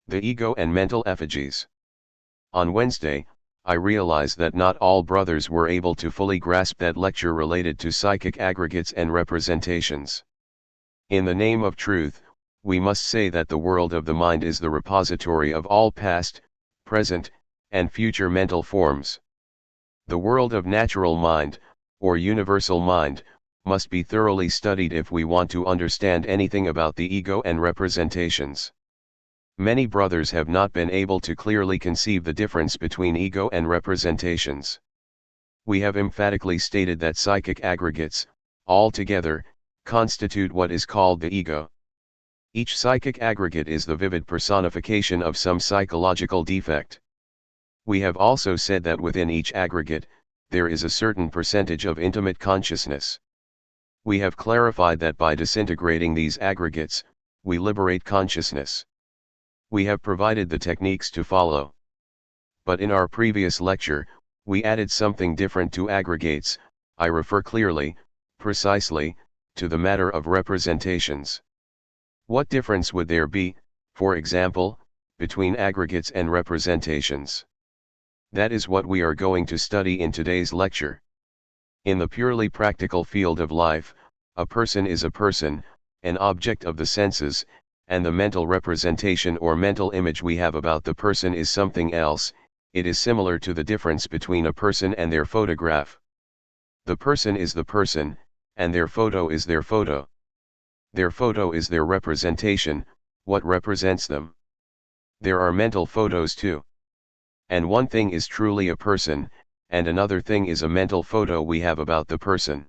The ego and mental effigies. On Wednesday, I realized that not all brothers were able to fully grasp that lecture related to psychic aggregates and representations. In the name of truth, we must say that the world of the mind is the repository of all past, present, and future mental forms. The world of natural mind, or universal mind, must be thoroughly studied if we want to understand anything about the ego and representations. Many brothers have not been able to clearly conceive the difference between ego and representations. We have emphatically stated that psychic aggregates, altogether, constitute what is called the ego. Each psychic aggregate is the vivid personification of some psychological defect. We have also said that within each aggregate, there is a certain percentage of intimate consciousness. We have clarified that by disintegrating these aggregates, we liberate consciousness. We have provided the techniques to follow. But in our previous lecture, we added something different to aggregates. I refer clearly, precisely, to the matter of representations. What difference would there be, for example, between aggregates and representations? That is what we are going to study in today's lecture. In the purely practical field of life, a person is a person, an object of the senses, and the mental representation or mental image we have about the person is something else. It is similar to the difference between a person and their photograph. The person is the person, and their photo is their photo. Their photo is their representation, what represents them. There are mental photos too. And one thing is truly a person, and another thing is a mental photo we have about the person.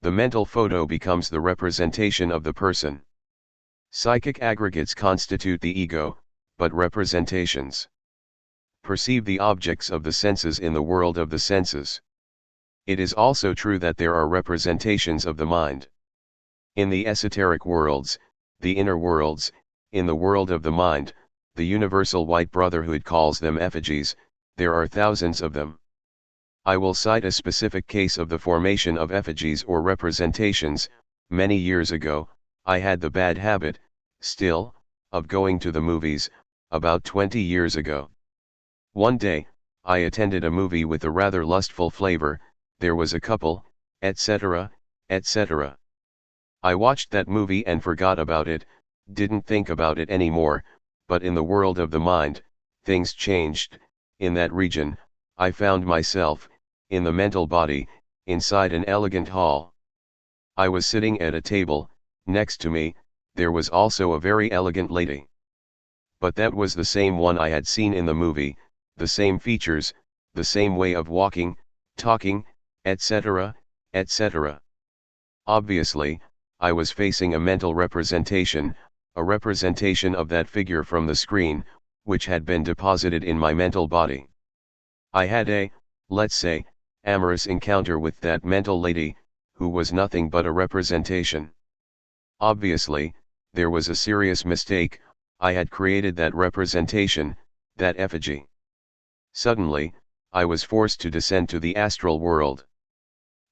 The mental photo becomes the representation of the person. Psychic aggregates constitute the ego, but representations perceive the objects of the senses in the world of the senses. It is also true that there are representations of the mind. In the esoteric worlds, the inner worlds, in the world of the mind, the Universal White Brotherhood calls them effigies, there are thousands of them. I will cite a specific case of the formation of effigies or representations. Many years ago, I had the bad habit, still, of going to the movies, about 20 years ago. One day, I attended a movie with a rather lustful flavor, there was a couple, etc., etc. I watched that movie and forgot about it, didn't think about it anymore, but in the world of the mind, things changed. In that region, I found myself, in the mental body, inside an elegant hall. I was sitting at a table, next to me, there was also a very elegant lady. But that was the same one I had seen in the movie, the same features, the same way of walking, talking, etc., etc. Obviously, I was facing a mental representation, a representation of that figure from the screen, which had been deposited in my mental body. I had a, let's say, amorous encounter with that mental lady, who was nothing but a representation. Obviously, there was a serious mistake. I had created that representation, that effigy. Suddenly, I was forced to descend to the astral world.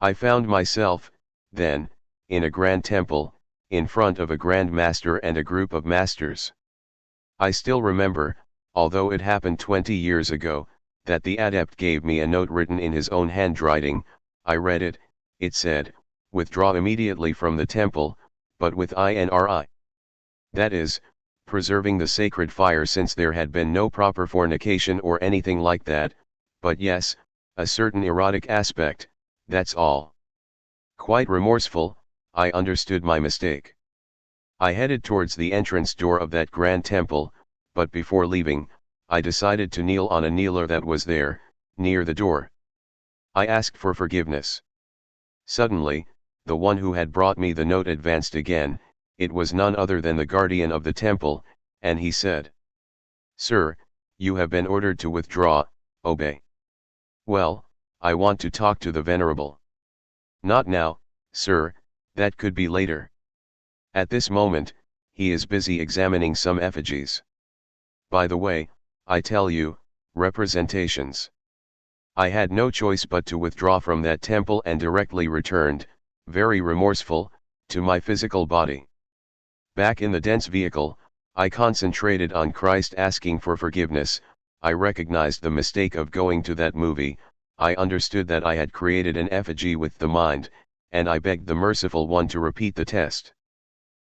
I found myself, then, in a grand temple, in front of a grand master and a group of masters. I still remember, although it happened 20 years ago, that the adept gave me a note written in his own handwriting. I read it. It said, "Withdraw immediately from the temple, but with INRI. That is, preserving the sacred fire, since there had been no proper fornication or anything like that, but yes, a certain erotic aspect, that's all." Quite remorseful, I understood my mistake. I headed towards the entrance door of that grand temple, but before leaving, I decided to kneel on a kneeler that was there, near the door. I asked for forgiveness. Suddenly, the one who had brought me the note advanced again. It was none other than the guardian of the temple, and he said, "Sir, you have been ordered to withdraw, obey." "Well, I want to talk to the venerable." "Not now, sir, that could be later. At this moment, he is busy examining some effigies. By the way, I tell you, representations." I had no choice but to withdraw from that temple and directly returned, very remorseful, to my physical body. Back in the dense vehicle, I concentrated on Christ asking for forgiveness. I recognized the mistake of going to that movie. I understood that I had created an effigy with the mind, and I begged the merciful one to repeat the test.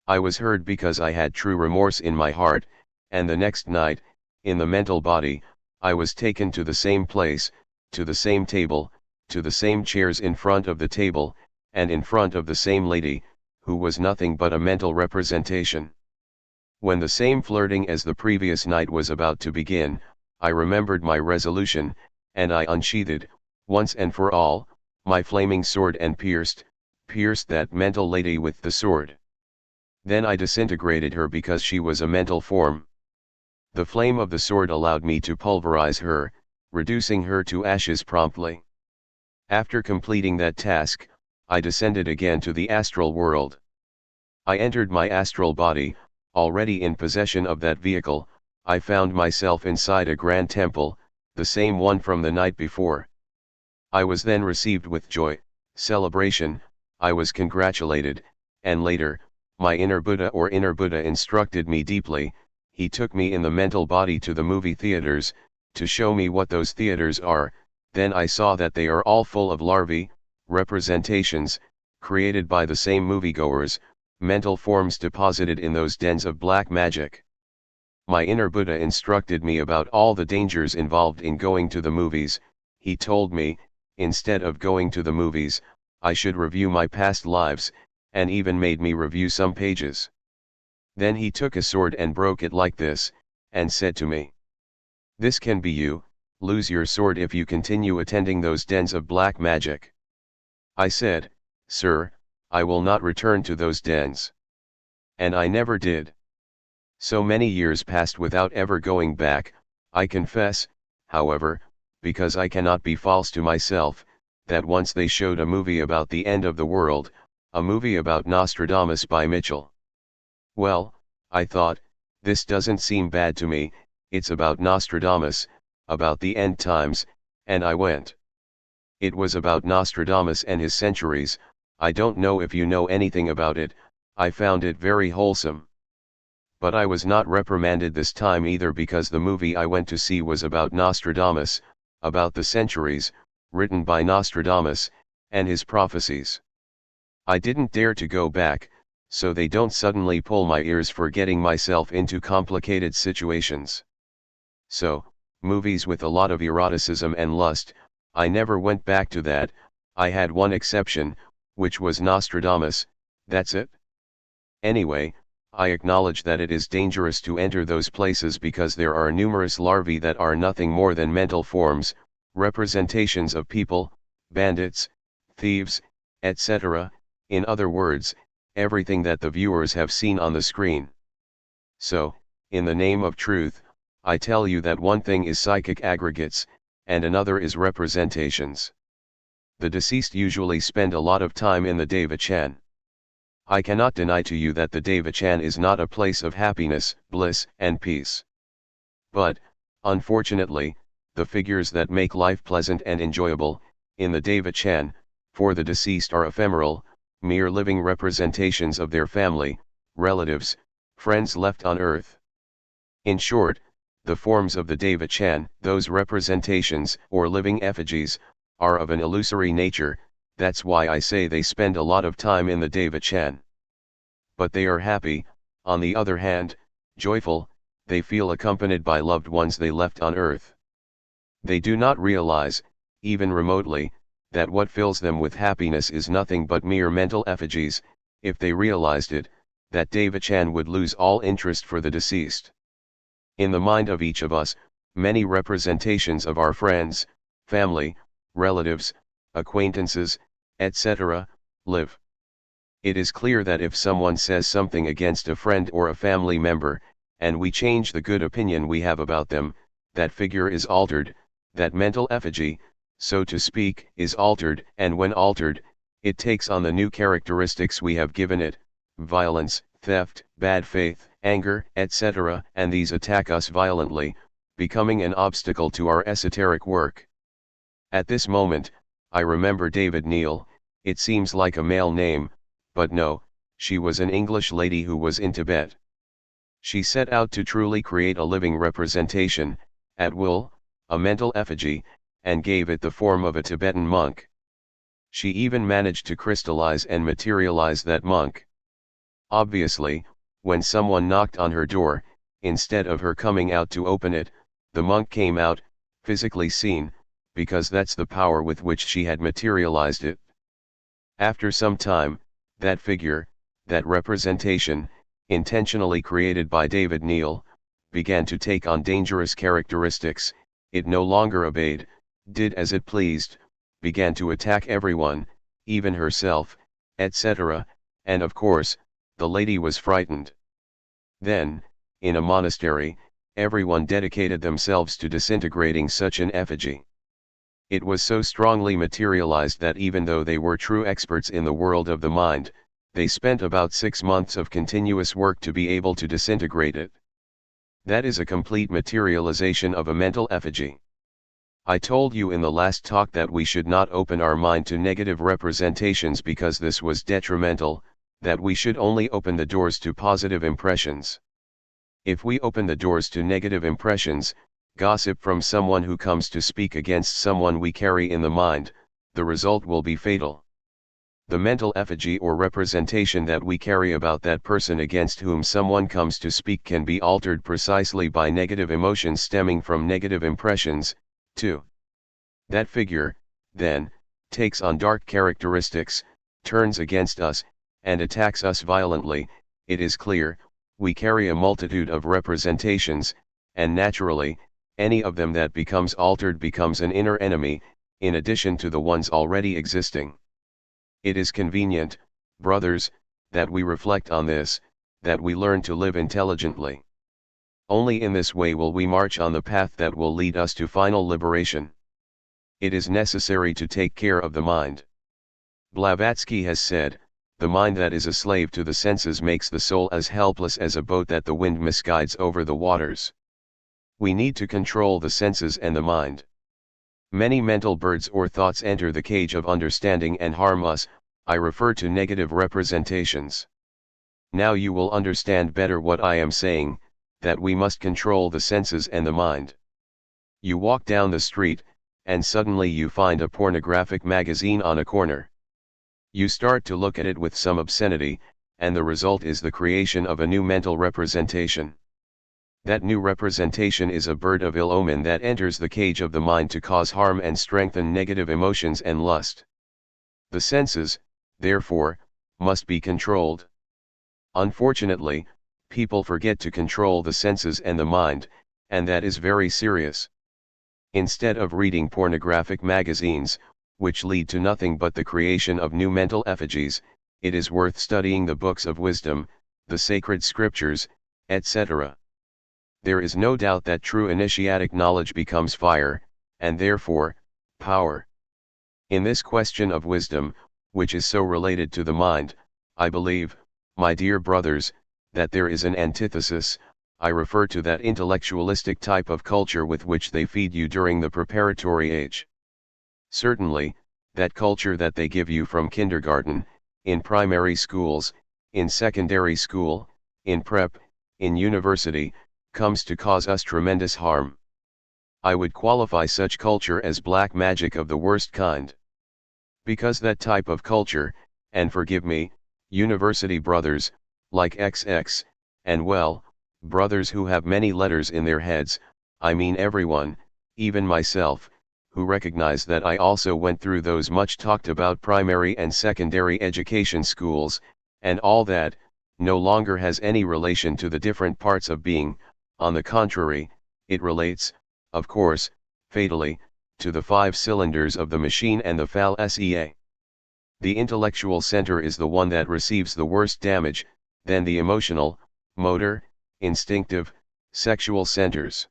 I was heard because I had true remorse in my heart, and the next night, in the mental body, I was taken to the same place, to the same table, to the same chairs in front of the table, and in front of the same lady, who was nothing but a mental representation. When the same flirting as the previous night was about to begin, I remembered my resolution, and I unsheathed, once and for all, my flaming sword and pierced that mental lady with the sword. Then I disintegrated her because she was a mental form. The flame of the sword allowed me to pulverize her, reducing her to ashes promptly. After completing that task, I descended again to the astral world. I entered my astral body. Already in possession of that vehicle, I found myself inside a grand temple, the same one from the night before. I was then received with joy, celebration, I was congratulated, and later, my inner Buddha instructed me deeply. He took me in the mental body to the movie theaters, to show me what those theaters are. Then I saw that they are all full of larvae, representations, created by the same moviegoers, mental forms deposited in those dens of black magic. My inner Buddha instructed me about all the dangers involved in going to the movies. He told me, instead of going to the movies, I should review my past lives, and even made me review some pages. Then he took a sword and broke it like this, and said to me, "This can be you, lose your sword if you continue attending those dens of black magic." I said, "Sir, I will not return to those dens." And I never did. So many years passed without ever going back. I confess, however, because I cannot be false to myself, that once they showed a movie about the end of the world, a movie about Nostradamus by Mitchell. Well, I thought, this doesn't seem bad to me, it's about Nostradamus, about the end times, and I went. It was about Nostradamus and his centuries. I don't know if you know anything about it. I found it very wholesome. But I was not reprimanded this time either, because the movie I went to see was about Nostradamus, about the centuries, written by Nostradamus, and his prophecies. I didn't dare to go back, so they don't suddenly pull my ears for getting myself into complicated situations. So, movies with a lot of eroticism and lust, I never went back to that. I had one exception, which was Nostradamus, that's it. Anyway, I acknowledge that it is dangerous to enter those places because there are numerous larvae that are nothing more than mental forms, representations of people, bandits, thieves, etc., in other words, everything that the viewers have seen on the screen. So, in the name of truth, I tell you that one thing is psychic aggregates, and another is representations. The deceased usually spend a lot of time in the Devachan. I cannot deny to you that the Devachan is not a place of happiness, bliss, and peace. But, unfortunately, the figures that make life pleasant and enjoyable, in the Devachan, for the deceased are ephemeral, mere living representations of their family, relatives, friends left on earth. In short, the forms of the Devachan, those representations, or living effigies, are of an illusory nature. That's why I say they spend a lot of time in the Devachan. But they are happy, on the other hand, joyful, they feel accompanied by loved ones they left on earth. They do not realize, even remotely, that what fills them with happiness is nothing but mere mental effigies. If they realized it, that Devachan would lose all interest for the deceased. In the mind of each of us, many representations of our friends, family, relatives, acquaintances, etc., live. It is clear that if someone says something against a friend or a family member, and we change the good opinion we have about them, that figure is altered, that mental effigy, so to speak, is altered, and when altered, it takes on the new characteristics we have given it: violence, theft, bad faith, anger, etc., and these attack us violently, becoming an obstacle to our esoteric work. At this moment, I remember David Neal. It seems like a male name, but no, she was an English lady who was in Tibet. She set out to truly create a living representation, at will, a mental effigy, and gave it the form of a Tibetan monk. She even managed to crystallize and materialize that monk. Obviously, when someone knocked on her door, instead of her coming out to open it, the monk came out, physically seen, because that's the power with which she had materialized it. After some time, that figure, that representation, intentionally created by David Neal, began to take on dangerous characteristics. It no longer obeyed, did as it pleased, began to attack everyone, even herself, etc., and of course, the lady was frightened. Then, in a monastery, everyone dedicated themselves to disintegrating such an effigy. It was so strongly materialized that even though they were true experts in the world of the mind, they spent about 6 months of continuous work to be able to disintegrate it. That is a complete materialization of a mental effigy. I told you in the last talk that we should not open our mind to negative representations because this was detrimental, that we should only open the doors to positive impressions. If we open the doors to negative impressions, gossip from someone who comes to speak against someone we carry in the mind, the result will be fatal. The mental effigy or representation that we carry about that person against whom someone comes to speak can be altered precisely by negative emotions stemming from negative impressions, too. That figure, then, takes on dark characteristics, turns against us, and attacks us violently. It is clear, we carry a multitude of representations, and naturally, any of them that becomes altered becomes an inner enemy, in addition to the ones already existing. It is convenient, brothers, that we reflect on this, that we learn to live intelligently. Only in this way will we march on the path that will lead us to final liberation. It is necessary to take care of the mind. Blavatsky has said, "The mind that is a slave to the senses makes the soul as helpless as a boat that the wind misguides over the waters." We need to control the senses and the mind. Many mental birds or thoughts enter the cage of understanding and harm us. I refer to negative representations. Now you will understand better what I am saying, that we must control the senses and the mind. You walk down the street, and suddenly you find a pornographic magazine on a corner. You start to look at it with some obscenity, and the result is the creation of a new mental representation. That new representation is a bird of ill omen that enters the cage of the mind to cause harm and strengthen negative emotions and lust. The senses, therefore, must be controlled. Unfortunately, people forget to control the senses and the mind, and that is very serious. Instead of reading pornographic magazines, which lead to nothing but the creation of new mental effigies, it is worth studying the books of wisdom, the sacred scriptures, etc. There is no doubt that true initiatic knowledge becomes fire, and therefore, power. In this question of wisdom, which is so related to the mind, I believe, my dear brothers, that there is an antithesis. I refer to that intellectualistic type of culture with which they feed you during the preparatory age. Certainly, that culture that they give you from kindergarten, in primary schools, in secondary school, in prep, in university, comes to cause us tremendous harm. I would qualify such culture as black magic of the worst kind. Because that type of culture, and forgive me, university brothers, like XX, and well, brothers who have many letters in their heads, I mean everyone, even myself, who recognize that I also went through those much talked about primary and secondary education schools, and all that, no longer has any relation to the different parts of being. On the contrary, it relates, of course, fatally, to the 5 cylinders of the machine and the phallus. The intellectual center is the one that receives the worst damage, then the emotional, motor, instinctive, sexual centers.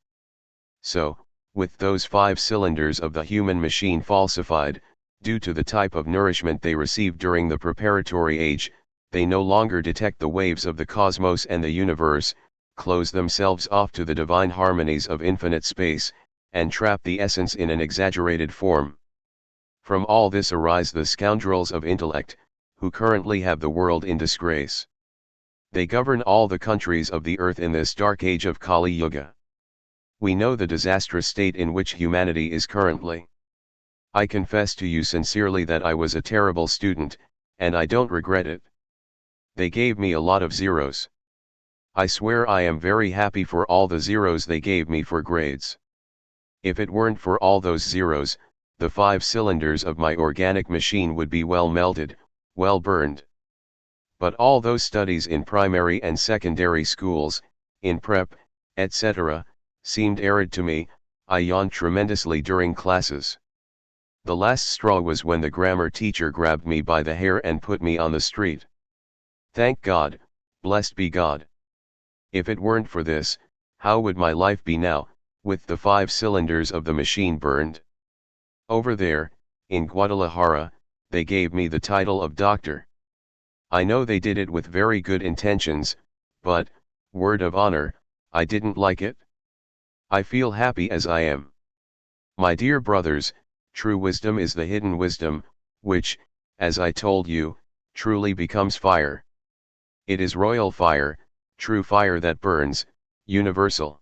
So, with those 5 cylinders of the human machine falsified, due to the type of nourishment they receive during the preparatory age, they no longer detect the waves of the cosmos and the universe, close themselves off to the divine harmonies of infinite space, and trap the essence in an exaggerated form. From all this arise the scoundrels of intellect, who currently have the world in disgrace. They govern all the countries of the earth in this dark age of Kali Yuga. We know the disastrous state in which humanity is currently. I confess to you sincerely that I was a terrible student, and I don't regret it. They gave me a lot of zeros. I swear I am very happy for all the zeros they gave me for grades. If it weren't for all those zeros, the 5 cylinders of my organic machine would be well melted, well burned. But all those studies in primary and secondary schools, in prep, etc., seemed arid to me. I yawned tremendously during classes. The last straw was when the grammar teacher grabbed me by the hair and put me on the street. Thank God, blessed be God. If it weren't for this, how would my life be now, with the 5 cylinders of the machine burned? Over there, in Guadalajara, they gave me the title of doctor. I know they did it with very good intentions, but, word of honor, I didn't like it. I feel happy as I am. My dear brothers, true wisdom is the hidden wisdom, which, as I told you, truly becomes fire. It is royal fire, true fire that burns, universal.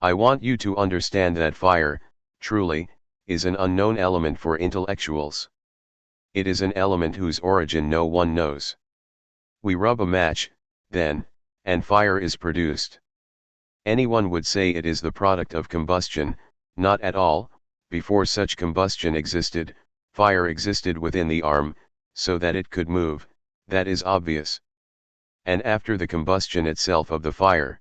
I want you to understand that fire, truly, is an unknown element for intellectuals. It is an element whose origin no one knows. We rub a match, then, and fire is produced. Anyone would say it is the product of combustion. Not at all. Before such combustion existed, fire existed within the arm, so that it could move, that is obvious. And after the combustion itself of the fire,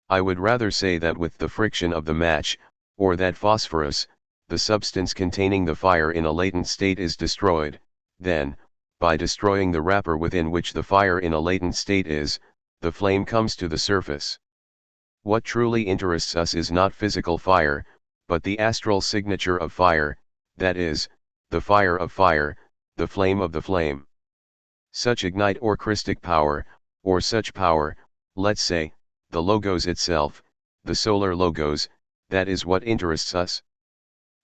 I would rather say that with the friction of the match, or that phosphorus, the substance containing the fire in a latent state is destroyed, then, by destroying the wrapper within which the fire in a latent state is, the flame comes to the surface. What truly interests us is not physical fire, but the astral signature of fire, that is, the fire of fire, the flame of the flame. Such ignite or Christic power, or such power, let's say, the logos itself, the solar logos, that is what interests us.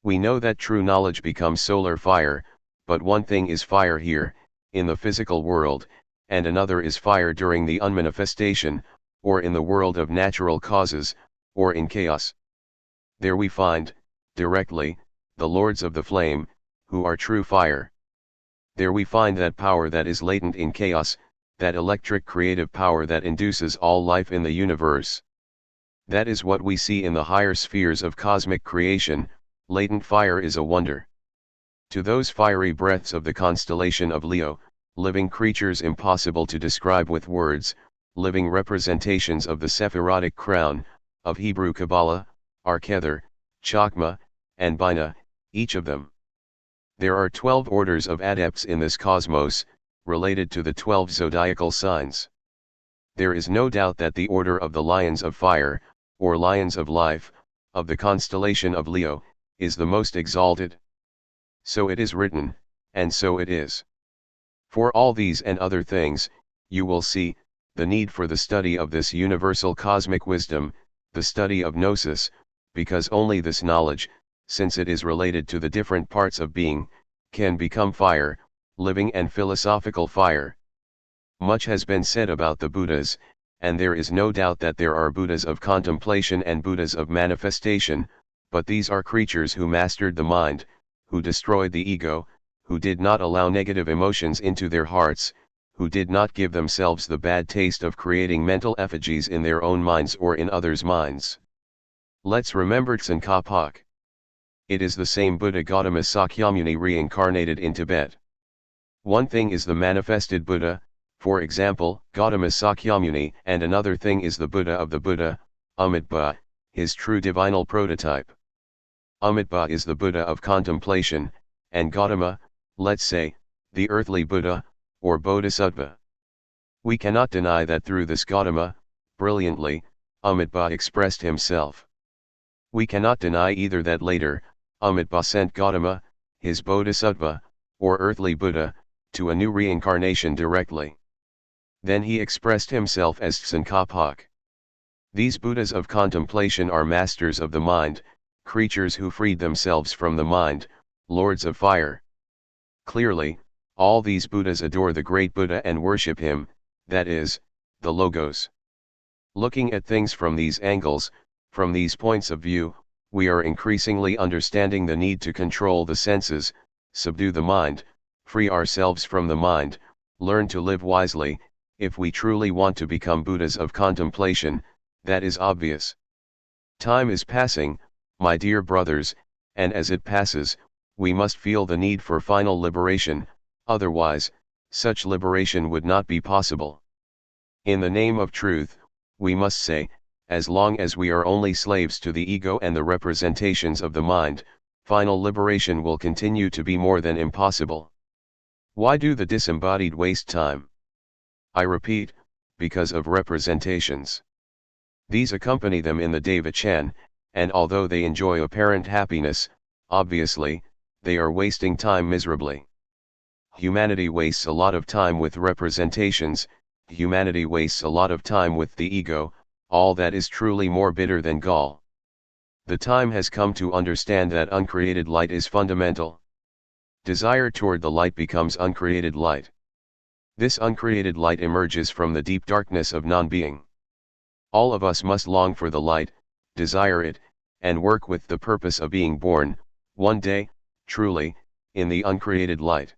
We know that true knowledge becomes solar fire, but one thing is fire here, in the physical world, and another is fire during the unmanifestation, or in the world of natural causes, or in chaos. There we find, directly, the lords of the flame, who are true fire. There we find that power that is latent in chaos, that electric creative power that induces all life in the universe. That is what we see in the higher spheres of cosmic creation. Latent fire is a wonder. To those fiery breaths of the constellation of Leo, living creatures impossible to describe with words, living representations of the Sephirotic crown, of Hebrew Kabbalah, Arkether, Chokmah, and Binah, each of them. There are 12 orders of adepts in this cosmos, related to the 12 zodiacal signs. There is no doubt that the order of the Lions of Fire, or Lions of Life, of the constellation of Leo, is the most exalted. So it is written, and so it is. For all these and other things, you will see, the need for the study of this universal cosmic wisdom, the study of Gnosis, because only this knowledge, since it is related to the different parts of being, can become fire, living and philosophical fire. Much has been said about the Buddhas, and there is no doubt that there are Buddhas of contemplation and Buddhas of manifestation, but these are creatures who mastered the mind, who destroyed the ego, who did not allow negative emotions into their hearts, who did not give themselves the bad taste of creating mental effigies in their own minds or in others' minds. Let's remember Tsongkhapa. It is the same Buddha Gautama Sakyamuni reincarnated in Tibet. One thing is the manifested Buddha, for example, Gautama Sakyamuni, and another thing is the Buddha of the Buddha, Amitabha, his true divinal prototype. Amitabha is the Buddha of contemplation, and Gautama, let's say, the earthly Buddha, or Bodhisattva. We cannot deny that through this Gautama, brilliantly, Amitabha expressed himself. We cannot deny either that later, Amitabha sent Gautama, his Bodhisattva, or earthly Buddha, to a new reincarnation directly. Then he expressed himself as Tsongkhapa. These Buddhas of contemplation are masters of the mind, creatures who freed themselves from the mind, lords of fire. Clearly, all these Buddhas adore the great Buddha and worship him, that is, the logos. Looking at things from these angles, from these points of view, we are increasingly understanding the need to control the senses, subdue the mind, free ourselves from the mind, learn to live wisely, if we truly want to become Buddhas of contemplation. That is obvious. Time is passing, my dear brothers, and as it passes, we must feel the need for final liberation, otherwise, such liberation would not be possible. In the name of truth, we must say, as long as we are only slaves to the ego and the representations of the mind, final liberation will continue to be more than impossible. Why do the disembodied waste time? I repeat, because of representations. These accompany them in the Devachan, and although they enjoy apparent happiness, obviously, they are wasting time miserably. Humanity wastes a lot of time with representations, humanity wastes a lot of time with the ego, all that is truly more bitter than gall. The time has come to understand that uncreated light is fundamental. Desire toward the light becomes uncreated light. This uncreated light emerges from the deep darkness of non-being. All of us must long for the light, desire it, and work with the purpose of being born, one day, truly, in the uncreated light.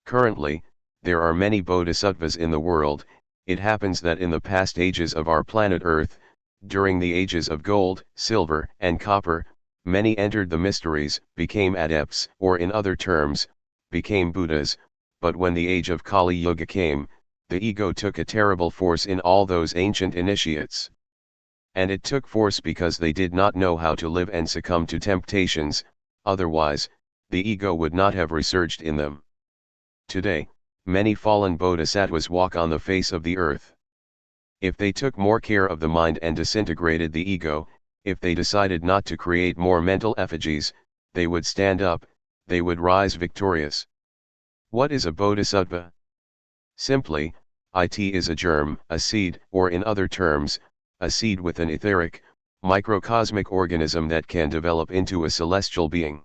Currently, there are many bodhisattvas in the world. It happens that in the past ages of our planet Earth, during the ages of gold, silver, and copper, many entered the mysteries, became adepts, or in other terms, became Buddhas, but when the age of Kali Yuga came, the ego took a terrible force in all those ancient initiates. And it took force because they did not know how to live and succumb to temptations, otherwise, the ego would not have resurged in them. Today, many fallen bodhisattvas walk on the face of the earth. If they took more care of the mind and disintegrated the ego, if they decided not to create more mental effigies, they would stand up, they would rise victorious. What is a bodhisattva? Simply, it is a germ, a seed, or in other terms, a seed with an etheric, microcosmic organism that can develop into a celestial being.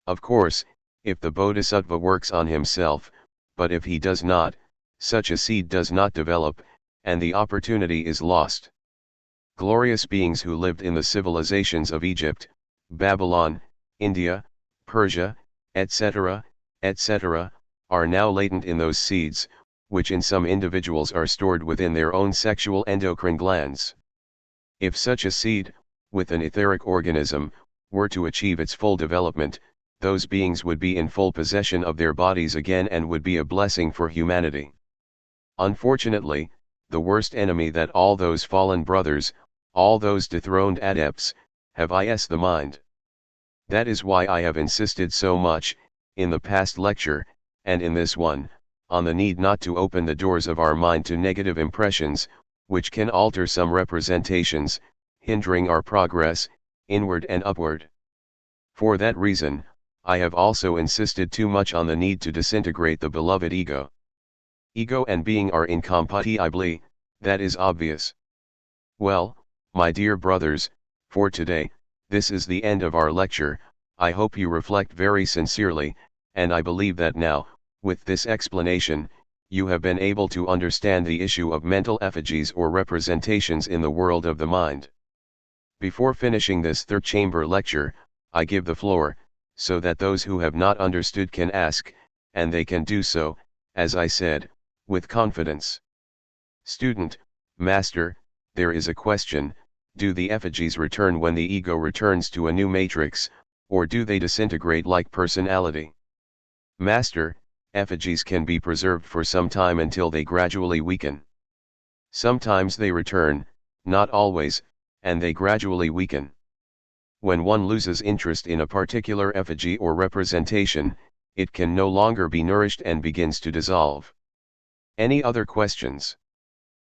Of course, if the bodhisattva works on himself, but if he does not, such a seed does not develop, and the opportunity is lost. Glorious beings who lived in the civilizations of Egypt, Babylon, India, Persia, etc., etc., are now latent in those seeds, which in some individuals are stored within their own sexual endocrine glands. If such a seed, with an etheric organism, were to achieve its full development, those beings would be in full possession of their bodies again and would be a blessing for humanity. Unfortunately, the worst enemy that all those fallen brothers, all those dethroned adepts, have is the mind. That is why I have insisted so much, in the past lecture, and in this one, on the need not to open the doors of our mind to negative impressions, which can alter some representations, hindering our progress, inward and upward. For that reason, I have also insisted too much on the need to disintegrate the beloved ego. Ego and being are incompatible, that is obvious. Well, my dear brothers, for today, this is the end of our lecture. I hope you reflect very sincerely, and I believe that now, with this explanation, you have been able to understand the issue of mental effigies or representations in the world of the mind. Before finishing this third chamber lecture, I give the floor, so that those who have not understood can ask, and they can do so, as I said, with confidence. Student, Master, there is a question: do the effigies return when the ego returns to a new matrix, or do they disintegrate like personality? Master, effigies can be preserved for some time until they gradually weaken. Sometimes they return, not always, and they gradually weaken. When one loses interest in a particular effigy or representation, it can no longer be nourished and begins to dissolve. Any other questions?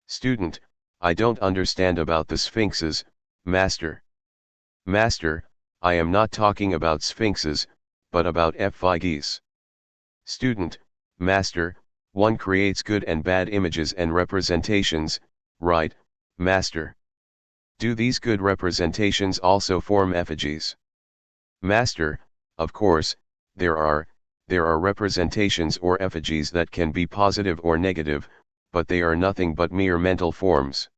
Student, I don't understand about the sphinxes, Master. Master, I am not talking about sphinxes, but about EFFIGIES. Student, Master, one creates good and bad images and representations, right, Master? Do these good representations also form effigies? Master, of course, there are representations or effigies that can be positive or negative, but they are nothing but mere mental forms.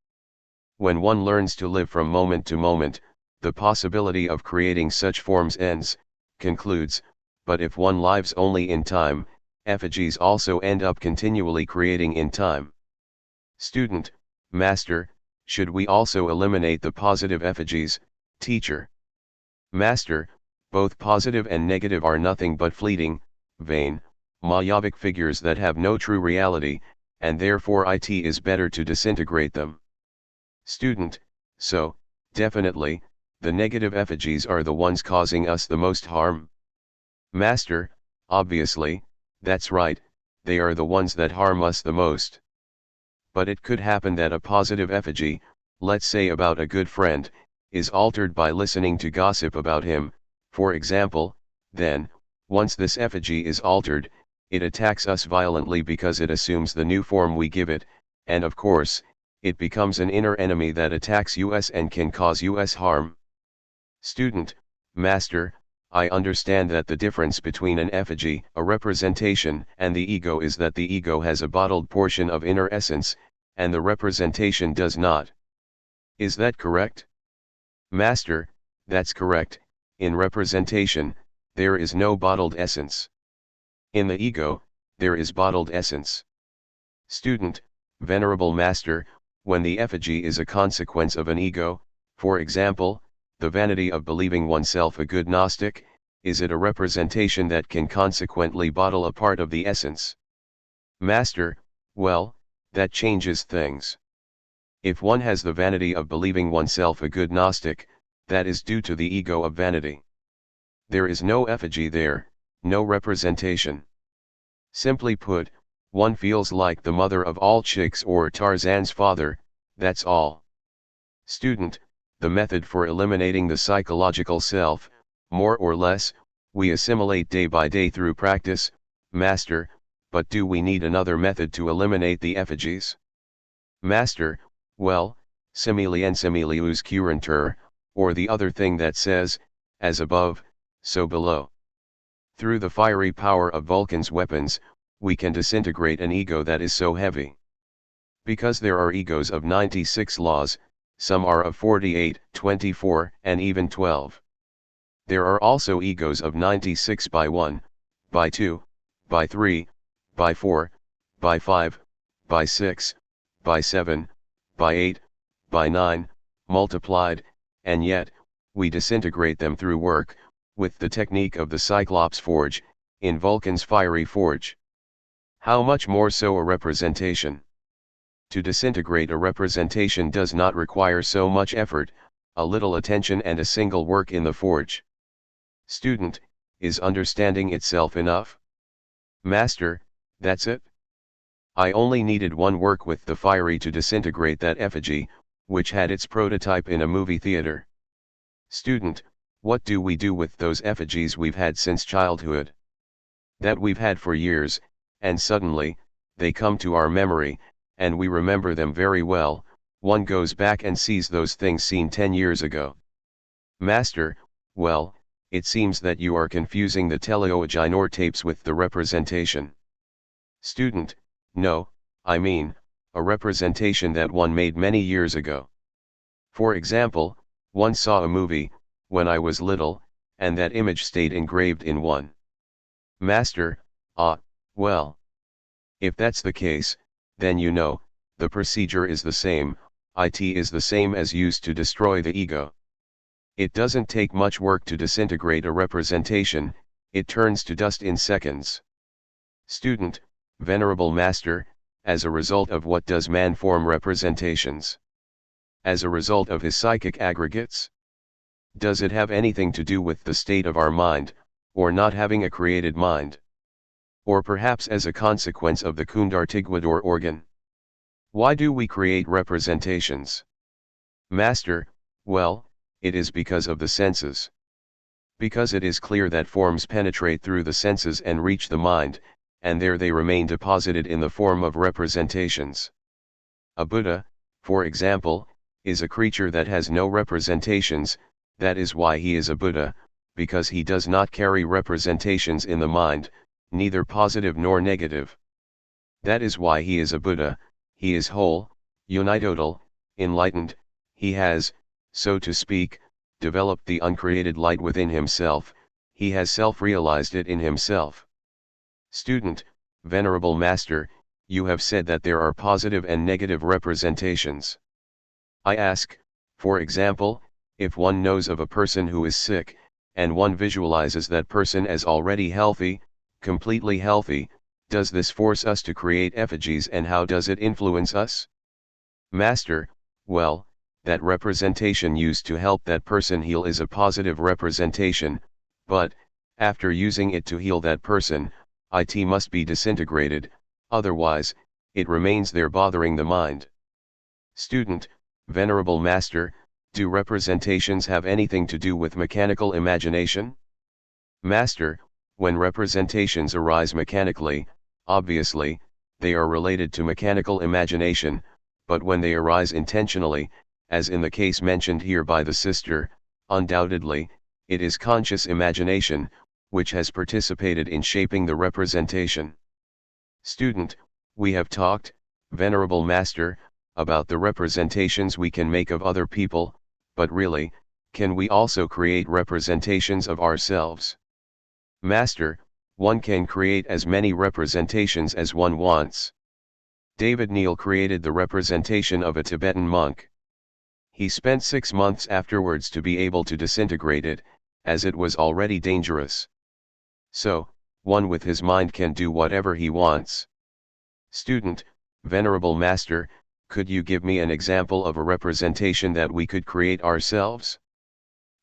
When one learns to live from moment to moment, the possibility of creating such forms ends, concludes, but if one lives only in time, effigies also end up continually creating in time. Student, Master, should we also eliminate the positive effigies, teacher? Master, both positive and negative are nothing but fleeting, vain, mayavic figures that have no true reality, and therefore it is better to disintegrate them. Student, so, definitely, the negative effigies are the ones causing us the most harm. Master, obviously, that's right, they are the ones that harm us the most. But it could happen that a positive effigy, let's say about a good friend, is altered by listening to gossip about him, for example, then, once this effigy is altered, it attacks us violently because it assumes the new form we give it, and of course, it becomes an inner enemy that attacks us and can cause us harm. Student, Master, I understand that the difference between an effigy, a representation, and the ego is that the ego has a bottled portion of inner essence, and the representation does not. Is that correct? Master, that's correct. In representation, there is no bottled essence. In the ego, there is bottled essence. Student, Venerable Master, when the effigy is a consequence of an ego, for example, the vanity of believing oneself a good Gnostic, is it a representation that can consequently bottle a part of the essence? Master, well, that changes things. If one has the vanity of believing oneself a good Gnostic, that is due to the ego of vanity. There is no effigy there, no representation. Simply put, one feels like the mother of all chicks or Tarzan's father, that's all. Student, the method for eliminating the psychological self, more or less, we assimilate day by day through practice, Master, but do we need another method to eliminate the effigies? Master, well, simile similius curantur, or the other thing that says, as above, so below. Through the fiery power of Vulcan's weapons, we can disintegrate an ego that is so heavy. Because there are egos of 96 laws, some are of 48, 24, and even 12. There are also egos of 96 by 1, by 2, by 3, by 4, by 5, by 6, by 7, by 8, by 9, multiplied, and yet, we disintegrate them through work, with the technique of the Cyclops forge, in Vulcan's fiery forge. How much more so a representation? To disintegrate a representation does not require so much effort, a little attention and a single work in the forge. Student, is understanding itself enough? Master, that's it? I only needed one work with the fiery to disintegrate that effigy, which had its prototype in a movie theater. Student, what do we do with those effigies we've had since childhood? That we've had for years, and suddenly, they come to our memory, and we remember them very well. One goes back and sees those things seen 10 years ago. Master, well, it seems that you are confusing the teleoaginor tapes with the representation. Student, no, I mean, a representation that one made many years ago. For example, one saw a movie, when I was little, and that image stayed engraved in one. Master, well. If that's the case, then you know, the procedure is the same, it is the same as used to destroy the ego. It doesn't take much work to disintegrate a representation, it turns to dust in seconds. Student, Venerable Master, as a result of what does man form representations? As a result of his psychic aggregates? Does it have anything to do with the state of our mind, or not having a created mind? Or perhaps as a consequence of the Kundartiguador organ? Why do we create representations? Master, well, it is because of the senses. Because it is clear that forms penetrate through the senses and reach the mind, and there they remain deposited in the form of representations. A Buddha, for example, is a creature that has no representations, that is why he is a Buddha, because he does not carry representations in the mind, neither positive nor negative. That is why he is a Buddha, he is whole, unitotal, enlightened, he has, so to speak, developed the uncreated light within himself, he has self-realized it in himself. Student, Venerable Master, you have said that there are positive and negative representations. I ask, for example, if one knows of a person who is sick, and one visualizes that person as already healthy, completely healthy, does this force us to create effigies and how does it influence us? Master, well, that representation used to help that person heal is a positive representation, but, after using it to heal that person, it must be disintegrated, otherwise, it remains there bothering the mind. Student, Venerable Master, do representations have anything to do with mechanical imagination? Master, when representations arise mechanically, obviously, they are related to mechanical imagination, but when they arise intentionally, as in the case mentioned here by the sister, undoubtedly, it is conscious imagination, which has participated in shaping the representation. Student, we have talked, Venerable Master, about the representations we can make of other people, but really, can we also create representations of ourselves? Master, one can create as many representations as one wants. David Neal created the representation of a Tibetan monk. He spent 6 months afterwards to be able to disintegrate it, as it was already dangerous. So, one with his mind can do whatever he wants. Student, Venerable Master, could you give me an example of a representation that we could create ourselves?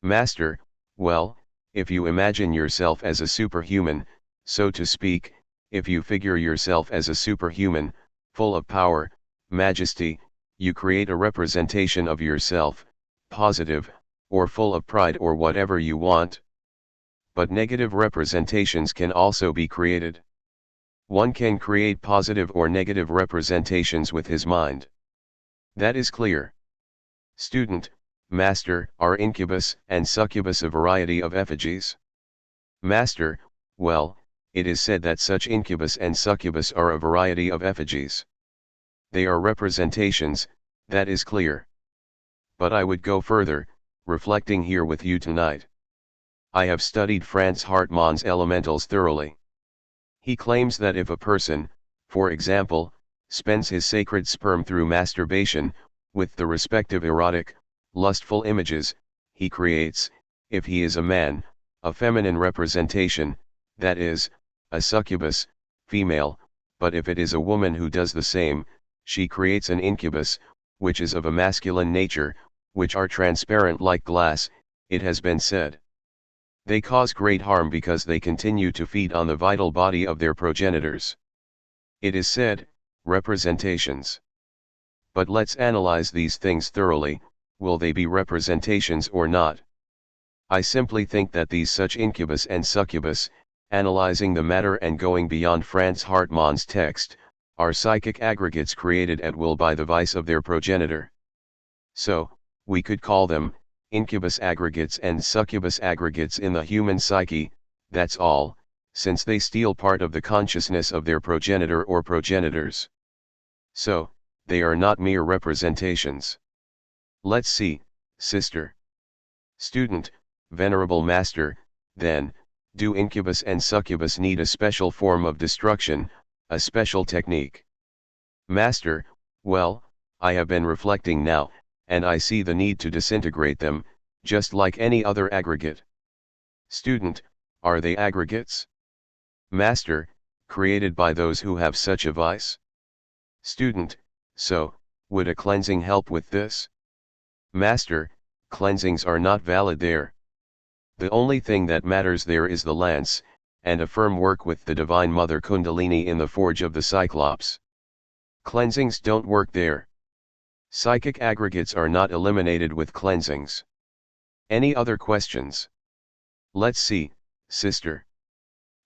Master, well, if you imagine yourself as a superhuman, so to speak, if you figure yourself as a superhuman, full of power, majesty, you create a representation of yourself, positive, or full of pride or whatever you want. But negative representations can also be created. One can create positive or negative representations with his mind. That is clear. Student, Master, are incubus and succubus a variety of effigies? Master, well, it is said that such incubus and succubus are a variety of effigies. They are representations, that is clear. But I would go further, reflecting here with you tonight. I have studied Franz Hartmann's elementals thoroughly. He claims that if a person, for example, spends his sacred sperm through masturbation, with the respective erotic, lustful images, he creates, if he is a man, a feminine representation, that is, a succubus, female, but if it is a woman who does the same, she creates an incubus, which is of a masculine nature, which are transparent like glass, it has been said. They cause great harm because they continue to feed on the vital body of their progenitors. It is said, representations. But let's analyze these things thoroughly, will they be representations or not? I simply think that these such incubus and succubus, analyzing the matter and going beyond Franz Hartmann's text, are psychic aggregates created at will by the vice of their progenitor. So, we could call them, incubus aggregates and succubus aggregates in the human psyche, that's all, since they steal part of the consciousness of their progenitor or progenitors. So, they are not mere representations. Let's see, sister. Student, Venerable Master, then, do incubus and succubus need a special form of destruction, a special technique? Master, well, I have been reflecting now, and I see the need to disintegrate them, just like any other aggregate. Student, are they aggregates? Master, created by those who have such a vice? Student, so, would a cleansing help with this? Master, cleansings are not valid there. The only thing that matters there is the lance, and a firm work with the Divine Mother Kundalini in the forge of the Cyclops. Cleansings don't work there. Psychic aggregates are not eliminated with cleansings. Any other questions? Let's see, sister.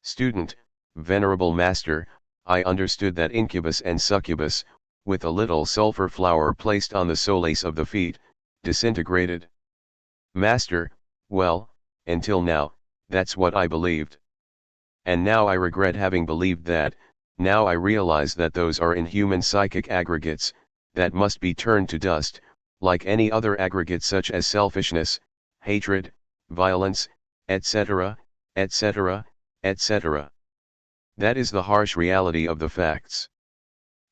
Student, Venerable Master, I understood that incubus and succubus, with a little sulfur flower placed on the soles of the feet, disintegrated. Master, well, until now, that's what I believed. And now I regret having believed that, Now I realize that those are inhuman psychic aggregates, that must be turned to dust, like any other aggregate such as selfishness, hatred, violence, etc., etc., etc. That is the harsh reality of the facts.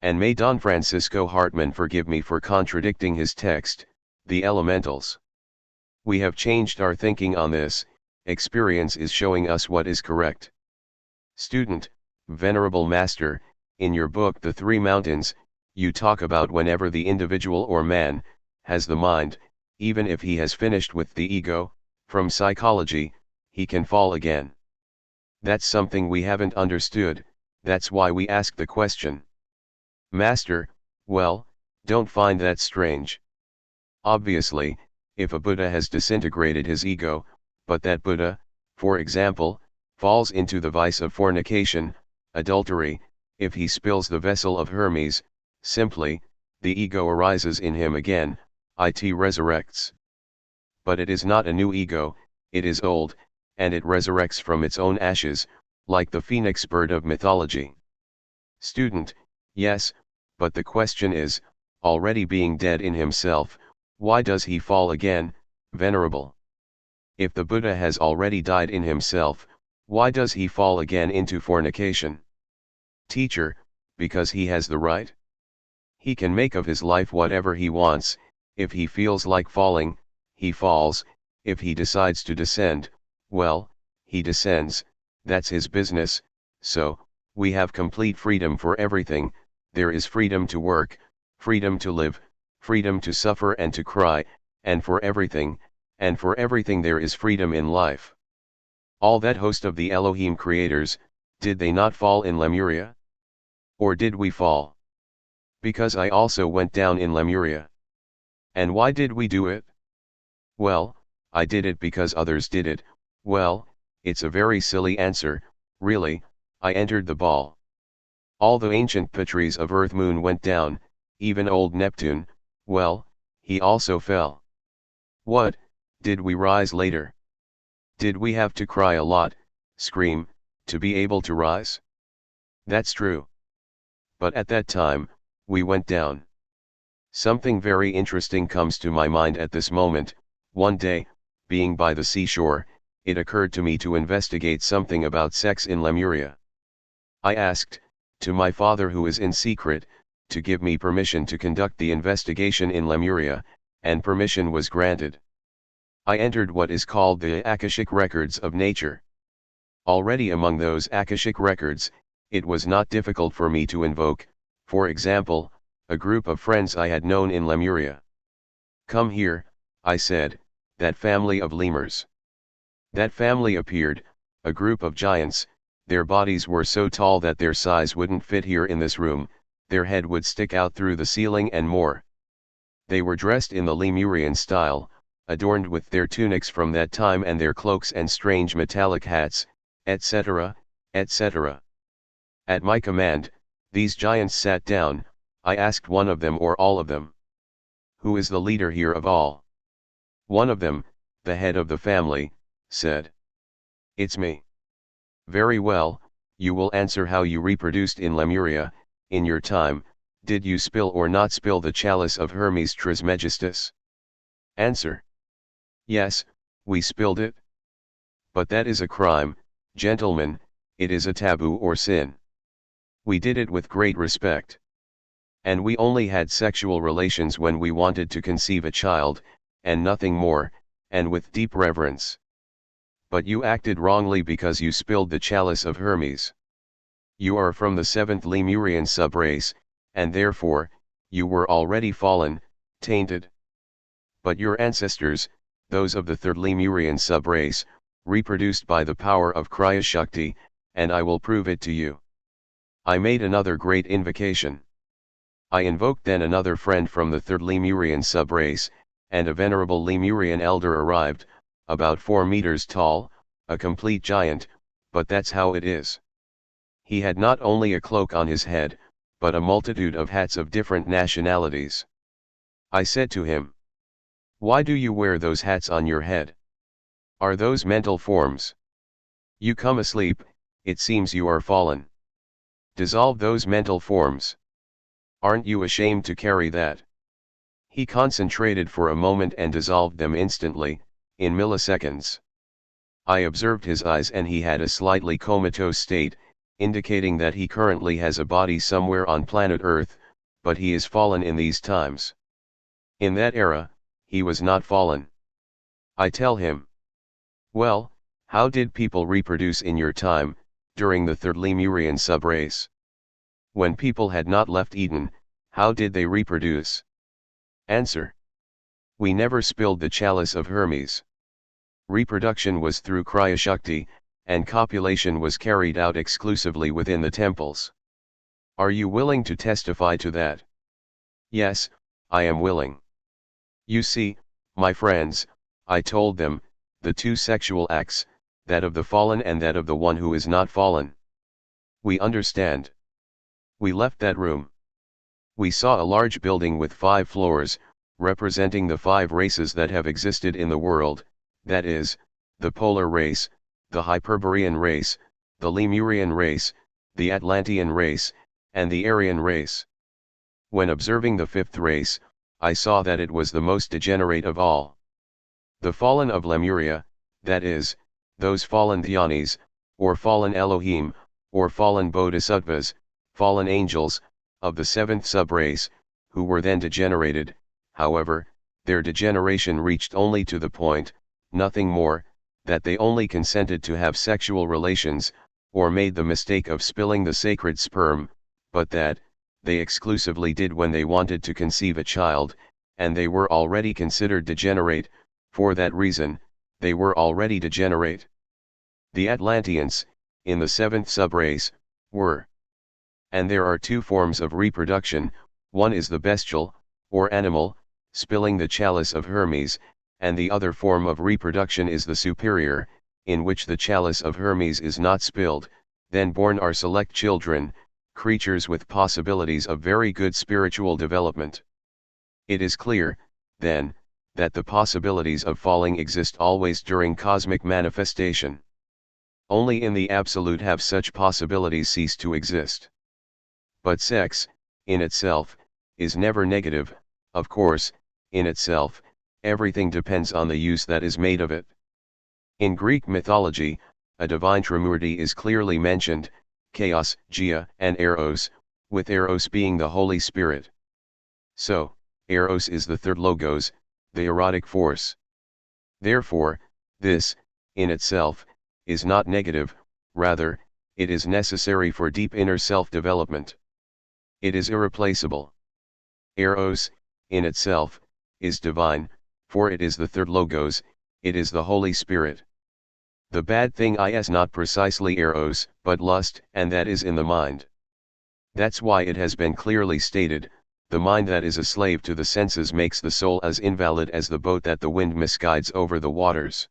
And may Don Francisco Hartman forgive me for contradicting his text, The Elementals. We have changed our thinking on this, experience is showing us what is correct. Student, Venerable Master, in your book The Three Mountains, you talk about whenever the individual or man has the mind, even if he has finished with the ego, from psychology, he can fall again. That's something we haven't understood, that's why we ask the question. Master, well, don't find that strange. Obviously, if a Buddha has disintegrated his ego, but that Buddha, for example, falls into the vice of fornication, adultery, if he spills the vessel of Hermes, simply, the ego arises in him again, it resurrects. But it is not a new ego, it is old, and it resurrects from its own ashes, like the phoenix bird of mythology. Student, yes, but the question is, already being dead in himself, why does he fall again, Venerable? If the Buddha has already died in himself, why does he fall again into fornication? Teacher, because he has the right. He can make of his life whatever he wants, if he feels like falling, he falls, if he decides to descend, well, he descends, that's his business, so, we have complete freedom for everything, there is freedom to work, freedom to live, freedom to suffer and to cry, and for everything there is freedom in life. All that host of the Elohim creators, did they not fall in Lemuria? Or did we fall? Because I also went down in Lemuria. And why did we do it? Well, I did it because others did it, well, it's a very silly answer, really, I entered the ball. All the ancient patriarchs of Earth Moon went down, even old Neptune, well, he also fell. What, did we rise later? Did we have to cry a lot, scream, to be able to rise? That's true. But at that time, we went down. Something very interesting comes to my mind at this moment. One day, being by the seashore, it occurred to me to investigate something about sex in Lemuria. I asked, to my father who is in secret, to give me permission to conduct the investigation in Lemuria, and permission was granted. I entered what is called the Akashic records of nature. Already among those Akashic records, it was not difficult for me to invoke, for example, a group of friends I had known in Lemuria. Come here, I said, that family of lemurs. That family appeared, a group of giants, their bodies were so tall that their size wouldn't fit here in this room, their head would stick out through the ceiling and more. They were dressed in the Lemurian style, adorned with their tunics from that time and their cloaks and strange metallic hats, etc., etc. At my command, these giants sat down. I asked one of them or all of them. Who is the leader here of all? One of them, the head of the family, said. It's me. Very well, you will answer how you reproduced in Lemuria, in your time, did you spill or not spill the chalice of Hermes Trismegistus? Answer. Yes, we spilled it. But that is a crime, gentlemen, it is a taboo or sin. We did it with great respect. And we only had sexual relations when we wanted to conceive a child, and nothing more, and with deep reverence. But you acted wrongly because you spilled the chalice of Hermes. You are from the 7th Lemurian subrace, and therefore, you were already fallen, tainted. But your ancestors, those of the 3rd Lemurian subrace, reproduced by the power of Kriya Shakti, and I will prove it to you. I made another great invocation. I invoked then another friend from the 3rd Lemurian subrace, and a venerable Lemurian elder arrived, about 4 meters tall, a complete giant, but that's how it is. He had not only a cloak on his head, but a multitude of hats of different nationalities. I said to him, why do you wear those hats on your head? Are those mental forms? You come asleep, it seems you are fallen. Dissolve those mental forms. Aren't you ashamed to carry that? He concentrated for a moment and dissolved them instantly, in milliseconds. I observed his eyes and he had a slightly comatose state, indicating that he currently has a body somewhere on planet Earth, but he is fallen in these times. In that era, he was not fallen. I tell him, well, how did people reproduce in your time, during the third Lemurian subrace? When people had not left Eden, how did they reproduce? Answer. We never spilled the chalice of Hermes. Reproduction was through Kriya-Shakti, and copulation was carried out exclusively within the temples. Are you willing to testify to that? Yes, I am willing. You see, my friends, I told them, the two sexual acts, that of the fallen and that of the one who is not fallen. We understand. We left that room. We saw a large building with 5 floors, representing the 5 races that have existed in the world, that is, the polar race, the Hyperborean race, the Lemurian race, the Atlantean race, and the Aryan race. When observing the 5th race, I saw that it was the most degenerate of all. The fallen of Lemuria, that is, those fallen Dhyanis, or fallen Elohim, or fallen Bodhisattvas, fallen angels, of the 7th subrace, who were then degenerated. However, their degeneration reached only to the point, nothing more, that they only consented to have sexual relations, or made the mistake of spilling the sacred sperm, but that, they exclusively did when they wanted to conceive a child, and they were already considered degenerate. For that reason, they were already degenerate. The Atlanteans, in the 7th subrace, were. And there are 2 forms of reproduction, one is the bestial, or animal, spilling the chalice of Hermes, and the other form of reproduction is the superior, in which the chalice of Hermes is not spilled. Then born are select children, creatures with possibilities of very good spiritual development. It is clear, then, that the possibilities of falling exist always during cosmic manifestation. Only in the absolute have such possibilities ceased to exist. But sex, in itself, is never negative. Of course, in itself, everything depends on the use that is made of it. In Greek mythology, a divine trimurti is clearly mentioned, chaos, Gaia, and Eros, with Eros being the Holy Spirit. So, Eros is the 3rd logos, the erotic force. Therefore, this, in itself, is not negative, rather, it is necessary for deep inner self-development. It is irreplaceable. Eros, in itself, is divine, for it is the 3rd logos, it is the Holy Spirit. The bad thing is not precisely Eros, but lust, and that is in the mind. That's why it has been clearly stated, the mind that is a slave to the senses makes the soul as invalid as the boat that the wind misguides over the waters.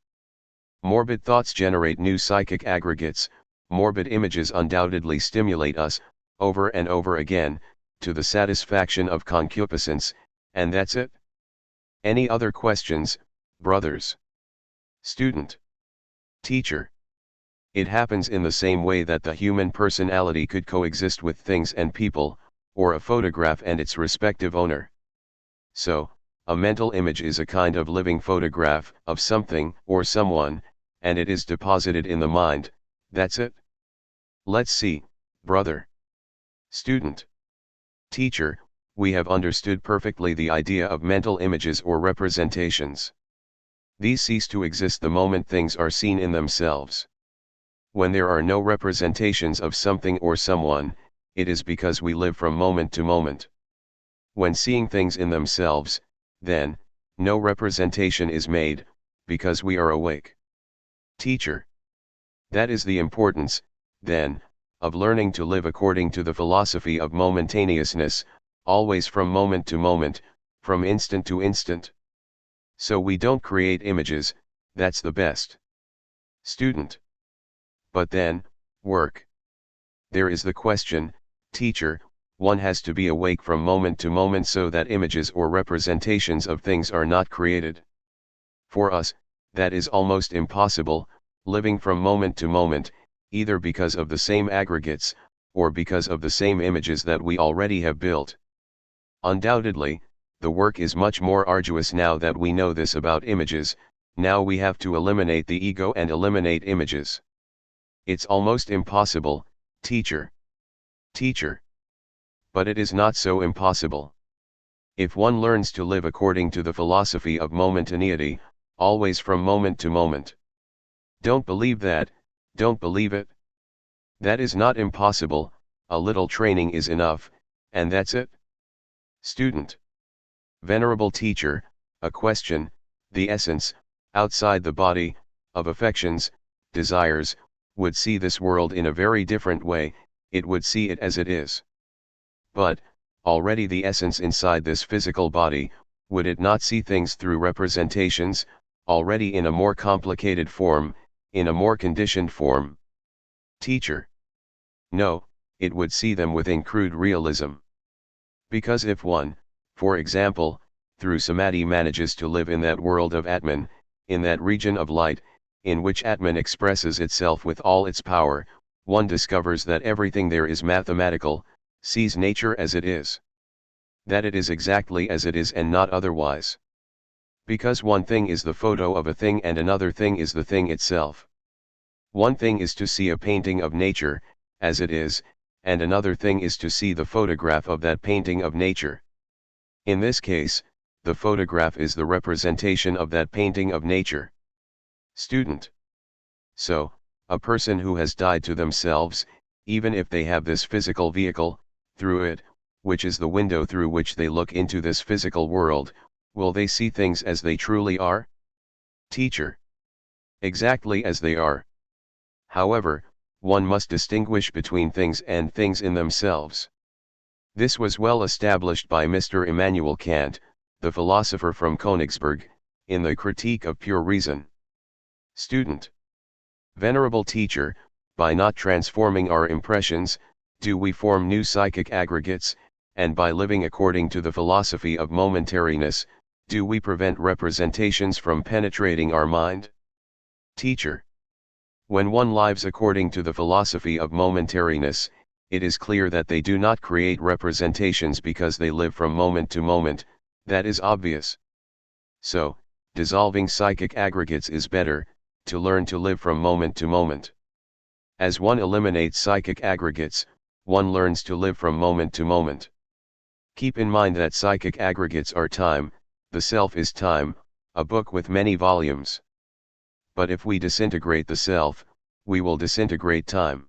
Morbid thoughts generate new psychic aggregates, morbid images undoubtedly stimulate us, over and over again, to the satisfaction of concupiscence, and that's it. Any other questions, brothers? Student. Teacher. It happens in the same way that the human personality could coexist with things and people, or a photograph and its respective owner. So, a mental image is a kind of living photograph of something or someone, and it is deposited in the mind. That's it. Let's see, brother. Student. Teacher, we have understood perfectly the idea of mental images or representations. These cease to exist the moment things are seen in themselves. When there are no representations of something or someone, it is because we live from moment to moment. When seeing things in themselves, then, no representation is made, because we are awake. Teacher. That is the importance, then, of learning to live according to the philosophy of momentaneousness, always from moment to moment, from instant to instant. So we don't create images, that's the best. Student. But then, work. There is the question, teacher, one has to be awake from moment to moment so that images or representations of things are not created. For us, that is almost impossible, living from moment to moment, either because of the same aggregates, or because of the same images that we already have built. Undoubtedly, the work is much more arduous now that we know this about images. Now we have to eliminate the ego and eliminate images. It's almost impossible, teacher. Teacher. But it is not so impossible. If one learns to live according to the philosophy of momentaneity, always from moment to moment. Don't believe that, don't believe it. That is not impossible, a little training is enough, and that's it. Student. Venerable teacher, a question: the essence, outside the body, of affections, desires, would see this world in a very different way. It would see it as it is. But, already the essence inside this physical body, would it not see things through representations, already in a more complicated form, in a more conditioned form? Teacher. No, it would see them within crude realism. Because if one, for example, through samadhi manages to live in that world of Atman, in that region of light, in which Atman expresses itself with all its power, one discovers that everything there is mathematical, sees nature as it is. That it is exactly as it is and not otherwise. Because one thing is the photo of a thing and another thing is the thing itself. One thing is to see a painting of nature, as it is, and another thing is to see the photograph of that painting of nature. In this case, the photograph is the representation of that painting of nature. Student. So, a person who has died to themselves, even if they have this physical vehicle, through it, which is the window through which they look into this physical world, will they see things as they truly are? Teacher. Exactly as they are. However, one must distinguish between things and things in themselves. This was well established by Mr. Immanuel Kant, the philosopher from Königsberg, in the Critique of Pure Reason. Student. Venerable teacher, by not transforming our impressions, do we form new psychic aggregates, and by living according to the philosophy of momentariness, do we prevent representations from penetrating our mind? Teacher. When one lives according to the philosophy of momentariness, it is clear that they do not create representations because they live from moment to moment, that is obvious. So, dissolving psychic aggregates is better, to learn to live from moment to moment. As one eliminates psychic aggregates, one learns to live from moment to moment. Keep in mind that psychic aggregates are time, the self is time, a book with many volumes. But if we disintegrate the self, we will disintegrate time.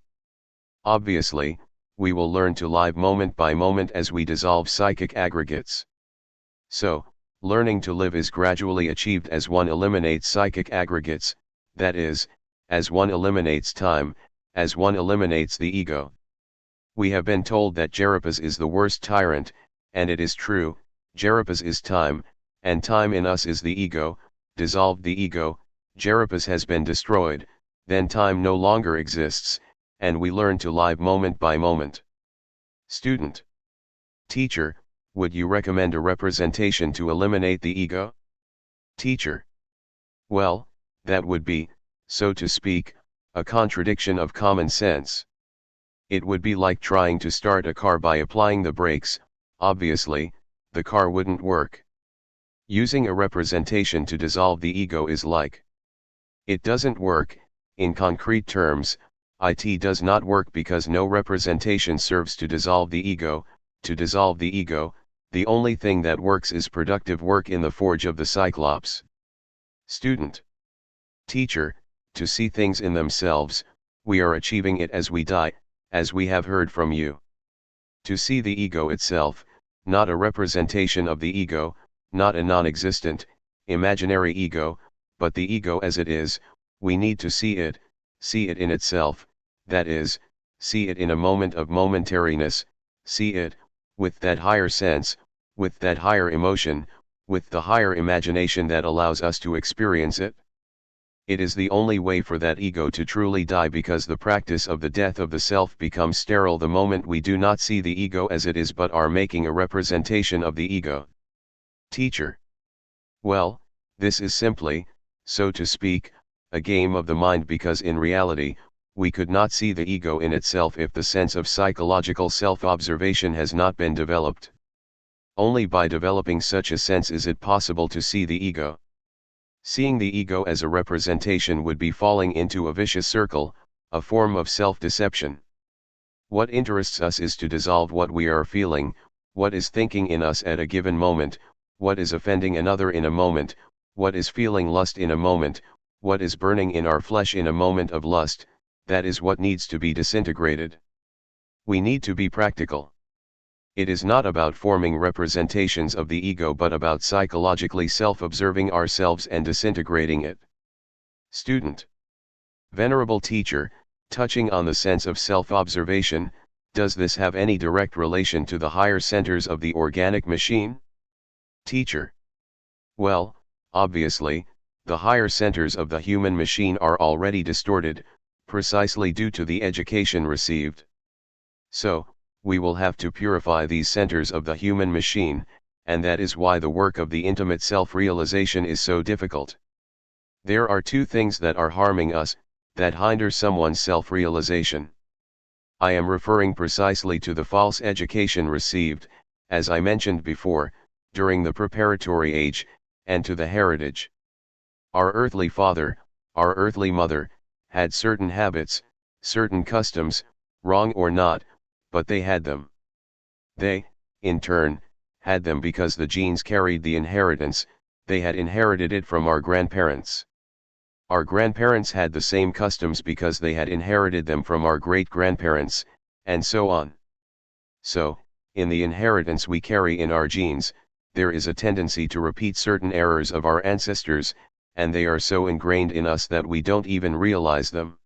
Obviously, we will learn to live moment by moment as we dissolve psychic aggregates. So, learning to live is gradually achieved as one eliminates psychic aggregates, that is, as one eliminates time, as one eliminates the ego. We have been told that Jaripas is the worst tyrant, and it is true, Jaripas is time, and time in us is the ego. Dissolved the ego, Jaripas has been destroyed, then time no longer exists, and we learn to live moment by moment. Student. Teacher, would you recommend a representation to eliminate the ego? Teacher. Well, that would be, so to speak, a contradiction of common sense. It would be like trying to start a car by applying the brakes. Obviously, the car wouldn't work. Using a representation to dissolve the ego is like. It doesn't work. In concrete terms, it does not work because no representation serves to dissolve the ego. To dissolve the ego, the only thing that works is productive work in the forge of the Cyclops. Student. Teacher, to see things in themselves, we are achieving it as we die, as we have heard from you. To see the ego itself, not a representation of the ego, not a non-existent, imaginary ego, but the ego as it is, we need to see it in itself, that is, see it in a moment of momentariness, see it, with that higher sense, with that higher emotion, with the higher imagination that allows us to experience it. It is the only way for that ego to truly die, because the practice of the death of the self becomes sterile the moment we do not see the ego as it is but are making a representation of the ego. Teacher. Well, this is simply, so to speak, a game of the mind, because in reality, we could not see the ego in itself if the sense of psychological self-observation has not been developed. Only by developing such a sense is it possible to see the ego. Seeing the ego as a representation would be falling into a vicious circle, a form of self-deception. What interests us is to dissolve what we are feeling, what is thinking in us at a given moment, what is offending another in a moment, what is feeling lust in a moment, what is burning in our flesh in a moment of lust. That is what needs to be disintegrated. We need to be practical. It is not about forming representations of the ego but about psychologically self-observing ourselves and disintegrating it. Student. Venerable teacher, touching on the sense of self-observation, does this have any direct relation to the higher centers of the organic machine? Teacher. Well, obviously, the higher centers of the human machine are already distorted, precisely due to the education received. So, we will have to purify these centers of the human machine, and that is why the work of the intimate self-realization is so difficult. There are two things that are harming us, that hinder someone's self-realization. I am referring precisely to the false education received, as I mentioned before, during the preparatory age, and to the heritage. Our earthly father, our earthly mother, had certain habits, certain customs, wrong or not, but they had them. They, in turn, had them because the genes carried the inheritance, they had inherited it from our grandparents. Our grandparents had the same customs because they had inherited them from our great-grandparents, and so on. So, in the inheritance we carry in our genes, there is a tendency to repeat certain errors of our ancestors, and they are so ingrained in us that we don't even realize them.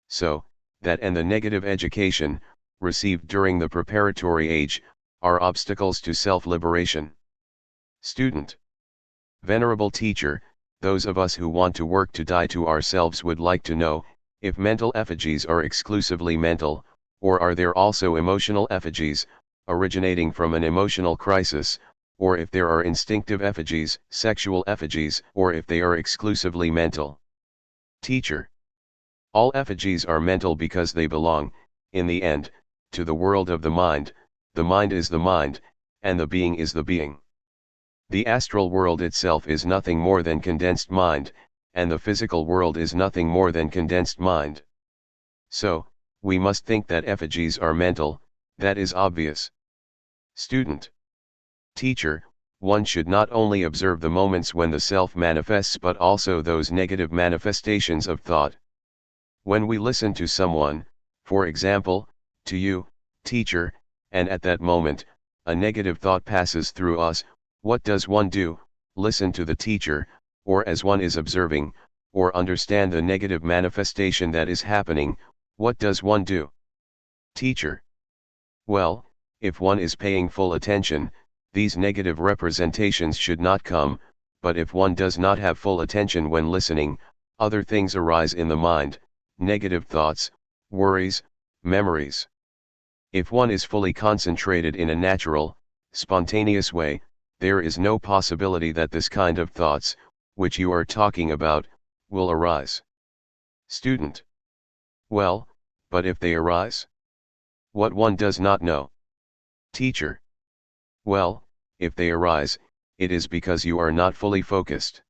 So, that and the negative education, received during the preparatory age, are obstacles to self-liberation. Student. Venerable teacher, those of us who want to work to die to ourselves would like to know, if mental effigies are exclusively mental, or are there also emotional effigies, originating from an emotional crisis, or if there are instinctive effigies, sexual effigies, or if they are exclusively mental. Teacher. All effigies are mental because they belong, in the end, to the world of the mind is the mind, and the being is the being. The astral world itself is nothing more than condensed mind, and the physical world is nothing more than condensed mind. So, we must think that effigies are mental, that is obvious. Student. Teacher, one should not only observe the moments when the self manifests but also those negative manifestations of thought. When we listen to someone, for example, to you, teacher, and at that moment, a negative thought passes through us, what does one do? Listen to the teacher, or as one is observing, or understand the negative manifestation that is happening, what does one do? Teacher. Well, if one is paying full attention, these negative representations should not come, but if one does not have full attention when listening, other things arise in the mind, negative thoughts, worries, memories. If one is fully concentrated in a natural, spontaneous way, there is no possibility that this kind of thoughts, which you are talking about, will arise. Student. Well, but if they arise? What one does not know. Teacher. Well, if they arise, it is because you are not fully focused.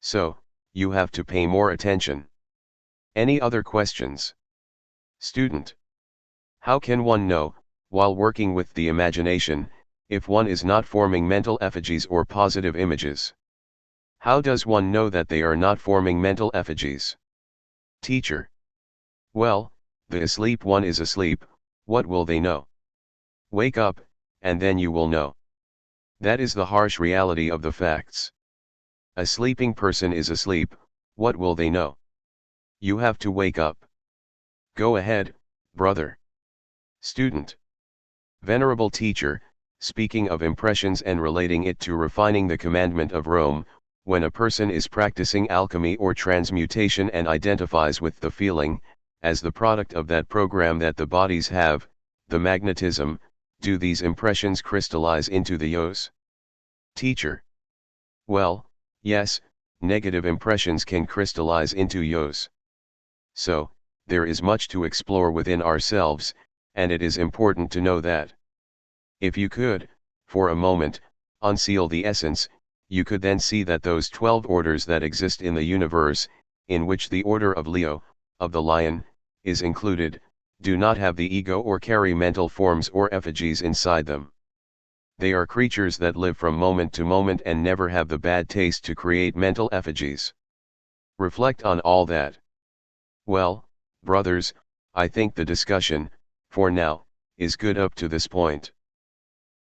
So, you have to pay more attention. Any other questions? Student. How can one know, while working with the imagination, if one is not forming mental effigies or positive images? How does one know that they are not forming mental effigies? Teacher. Well, the asleep one is asleep, what will they know? Wake up, and then you will know. That is the harsh reality of the facts. A sleeping person is asleep, what will they know? You have to wake up. Go ahead, brother. Student. Venerable teacher, speaking of impressions and relating it to refining the commandment of Rome, when a person is practicing alchemy or transmutation and identifies with the feeling, as the product of that program that the bodies have, the magnetism, do these impressions crystallize into the yos? Teacher. Well, yes, negative impressions can crystallize into yos. So, there is much to explore within ourselves, and it is important to know that. If you could, for a moment, unseal the essence, you could then see that those 12 orders that exist in the universe, in which the order of Leo, of the lion, is included, do not have the ego or carry mental forms or effigies inside them. They are creatures that live from moment to moment and never have the bad taste to create mental effigies. Reflect on all that. Well, brothers, I think the discussion, for now, is good up to this point.